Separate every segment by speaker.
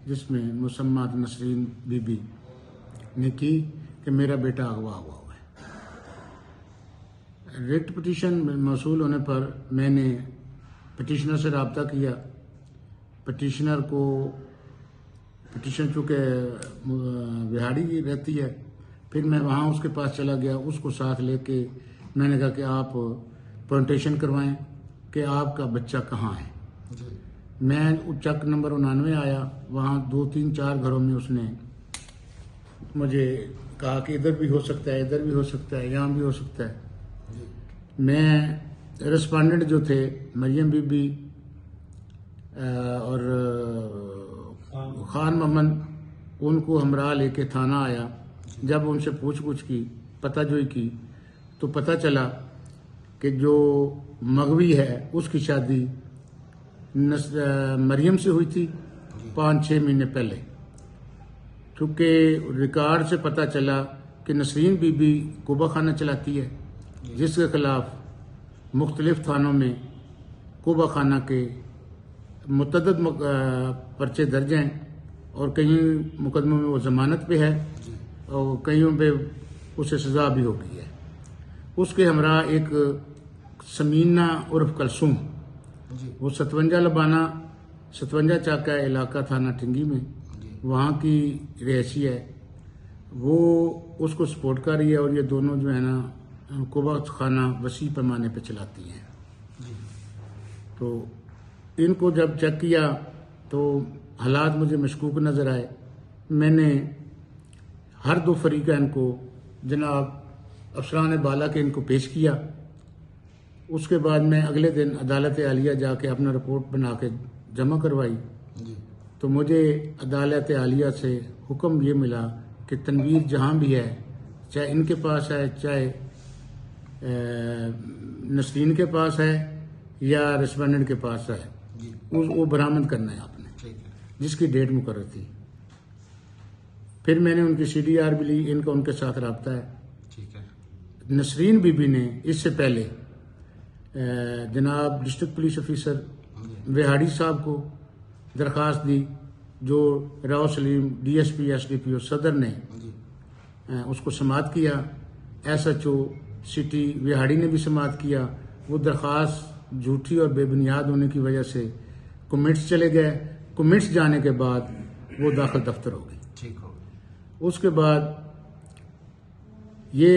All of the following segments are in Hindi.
Speaker 1: जिसमें मुसम्मत नसरीन बीबी ने की कि मेरा बेटा अगवा हुआ है। रिट पटिशन मौसूल होने पर मैंने पटिशनर से रब्ता किया। पटिशनर को पटिशन चूँकि बिहाड़ी की रहती है, फिर मैं वहाँ उसके पास चला गया। उसको साथ लेके मैंने कहा कि आप प्लांटेशन करवाएं कि आपका बच्चा कहाँ है। मैं चक नंबर 99 आया, वहाँ 2 3 4 घरों में उसने मुझे कहा कि इधर भी हो सकता है, इधर भी हो सकता है, यहाँ भी हो सकता है। मैं रेस्पोंडेंट जो थे मरियम बीबी और खान मोहम्मद, उनको हमरा लेके थाना आया। जब उनसे पूछ की पताजोई की तो पता चला कि जो मगवी है उसकी शादी मरियम से हुई थी 5-6 महीने पहले। चूँकि रिकॉर्ड से पता चला कि नसरीन बीबी कुबा खाना चलाती है, जिसके खिलाफ मुख्तलिफ थानों में कुबा खाना के मुतअद्दिद पर्चे दर्ज हैं और कई मुकदमों में वो जमानत पे है और कईयों पे उसे सज़ा भी हो गई है। उसके हमरा एक समीना उर्फ कलसूम, वो 57 लबाना 57 चाका इलाका थाना टिंगी में वहाँ की रिहायशी है। वो उसको सपोर्ट कर रही है और ये दोनों जो है ना कुबा खाना वसी पैमाने पे चलाती हैं। तो इनको जब चेक किया तो हालात मुझे मशकूक नज़र आए। मैंने हर 2 फरीक़ैन को जनाब अफसरान बाला के इनको पेश किया। उसके बाद मैं अगले दिन अदालत आलिया जाके अपना रिपोर्ट बना के जमा करवाई। तो मुझे अदालत आलिया से हुक्म ये मिला कि तनवीर जहाँ भी है, चाहे इनके पास है, चाहे नसरीन के पास है या रेस्पोंडेंट के पास है, वो बरामद करना है आपने, जिसकी डेट मुकर्रर थी। फिर मैंने उनकी CDR भी ली, इनका उनके साथ रब्ता है। नसरीन बीबी ने इससे पहले जनाब डिस्ट्रिक्ट पुलिस ऑफिसर बिहाड़ी साहब को दरख्वास्त दी, जो राव सलीम DSP SDPO सदर ने उसको समाअत किया। SHO सिटी बिहाड़ी ने भी समाअत किया। वो दरख्वास्त झूठी और बेबुनियाद होने की वजह से कमिट्स चले गए। कमिट्स जाने के बाद वो दाखिल दफ्तर हो गई। ठीक हो गई। उसके बाद ये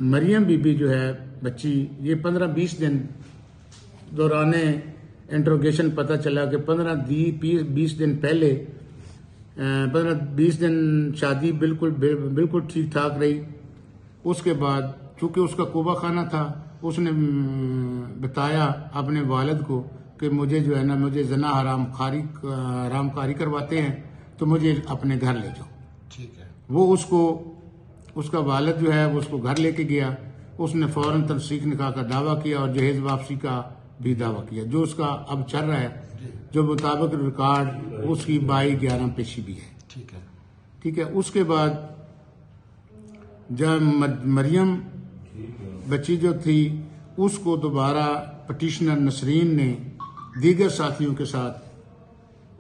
Speaker 1: मरियम बीबी जो है बच्ची, ये 15-20 दिन दौराने इंट्रोगेशन पता चला कि 15-20 दिन पहले 15-20 दिन शादी बिल्कुल ठीक ठाक रही। उसके बाद चूँकि उसका कुबा खाना था, उसने बताया अपने वालिद को कि मुझे जो है ना, मुझे जना हरामकारी करवाते हैं, तो मुझे अपने घर ले जाओ। ठीक है। वो उसका वालिद जो है वो उसको घर लेके गया। उसने फौरन तनसीख निकाह का दावा किया और जहेज वापसी का भी दावा किया, जो उसका अब चल रहा है, जो मुताबिक रिकॉर्ड उसकी 22/11 पेशी भी है। ठीक है। उसके बाद जब मरियम बच्ची जो थी, उसको दोबारा पटिशनर नसरीन ने दीगर साथियों के साथ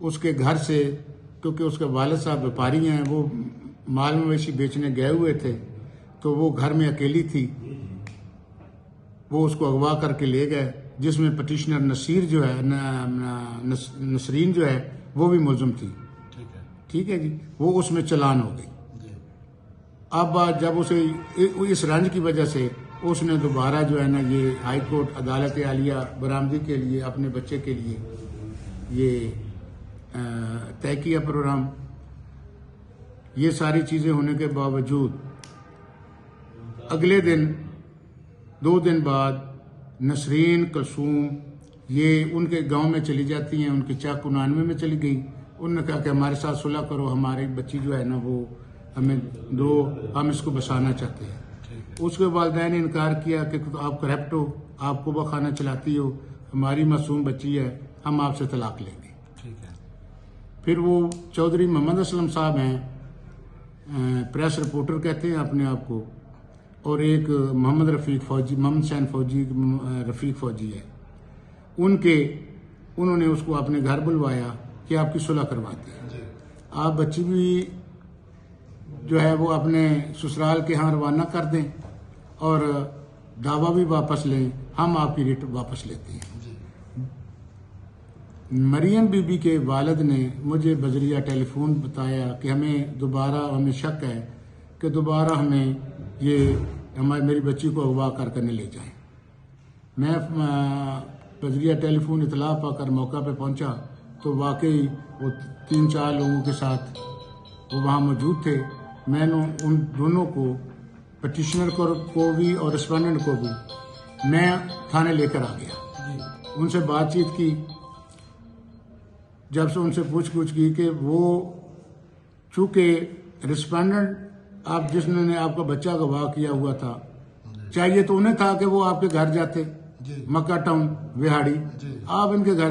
Speaker 1: उसके घर से, क्योंकि उसके वालिद साहब व्यापारी हैं, वो माल मवेशी बेचने गए हुए थे, तो वो घर में अकेली थी। वो उसको अगवा करके ले गए, जिसमें पटिशनर नसीर जो है नसरीन जो है वो भी मुलज़िम थी। ठीक है जी। वो उसमें चलान हो गई। अब जब उसे इस रंज की वजह से उसने दोबारा जो है ना ये हाई कोर्ट अदालत आलिया बरामदी के लिए अपने बच्चे के लिए ये तय किया प्रोग्राम। ये सारी चीज़ें होने के बावजूद अगले दिन 2 दिन बाद नसरीन कलसूम ये उनके गांव में चली जाती हैं, उनकी चाक 99 में चली गई। उन्होंने कहा कि हमारे साथ सुलह करो, हमारी बच्ची जो है ना वो हमें दो, हम इसको बसाना चाहते हैं। उसके वालिदैन ने इनकार किया कि आप करप्ट हो, आप कुबा खाना चलाती हो, हमारी मासूम बच्ची है, हम आपसे तलाक लेंगे। ठीक है। फिर वो चौधरी मोहम्मद असलम साहब हैं, प्रेस रिपोर्टर कहते हैं अपने आप को, और एक मोहम्मद हुसैन फौजी रफ़ीक फौजी है, उन्होंने उसको अपने घर बुलवाया कि आपकी सुलह करवाते हैं। आप बच्ची भी जो है वो अपने ससुराल के यहाँ रवाना कर दें और दावा भी वापस लें, हम आपकी रिट वापस लेते हैं। मरियम बीबी के वालिद ने मुझे बजरिया टेलीफोन बताया कि हमें शक है कि दोबारा हमें ये मेरी बच्ची को अगवा करने ले जाएं। मैं बजरिया टेलीफोन इतला पाकर मौका पे पहुंचा तो वाकई वो 3-4 लोगों के साथ वो वहाँ मौजूद थे। मैंने उन दोनों को, पटिशनर को भी और रिस्पोंडेंट को भी, मैं थाने लेकर आ गया। उनसे बातचीत की, जब से उनसे पूछ की कि वो चूंकि रिस्पोंडेंट आप जिसने आपका बच्चा गवाह किया हुआ था, चाहिए तो उन्हें था कि वो आपके घर जाते, मक्का टाउन विहाड़ी, आप इनके घर